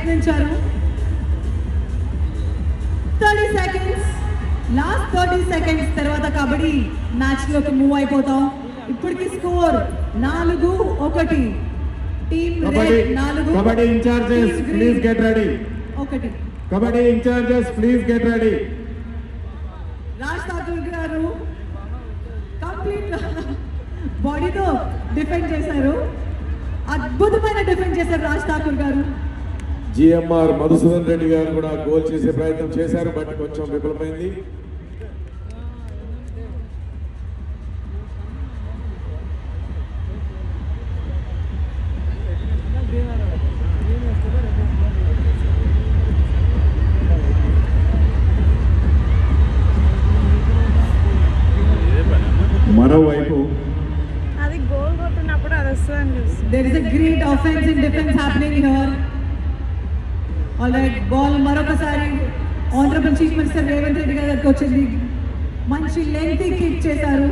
ప్రయత్నించారు. 30 seconds, last 30 seconds తర్వాత kabaddi match లోకి మూవ్ అయిపోతాం. ఇప్పటికి score 4-1. Team red 4, kabaddi in-charges please get ready. 1. Kabaddi in-charges please get ready. Raj Thakur గారు కంప్లీట్ బాడీతో డిఫెండ్ చేశారు. అద్భుతమైన డిఫెండ్ చేశారు రాజ్ ఠాకూర్ గారు. జిఎంఆర్ మధుసూదన్ రెడ్డి గారు కూడా గోల్ చేసే ప్రయత్నం చేశారు, బట్ కొంచెం విఫలమైంది. మరోవైపు అది గోల్ కొట్టినప్పుడు అది వస్తుందని చూస్తుంది. There is a great offense and defense happening here. All right, ball మరొకసారి honourable chief minister Revanth Reddy గారికి వచ్చింది. మంచి లెంతీ కిక్ చేశారు.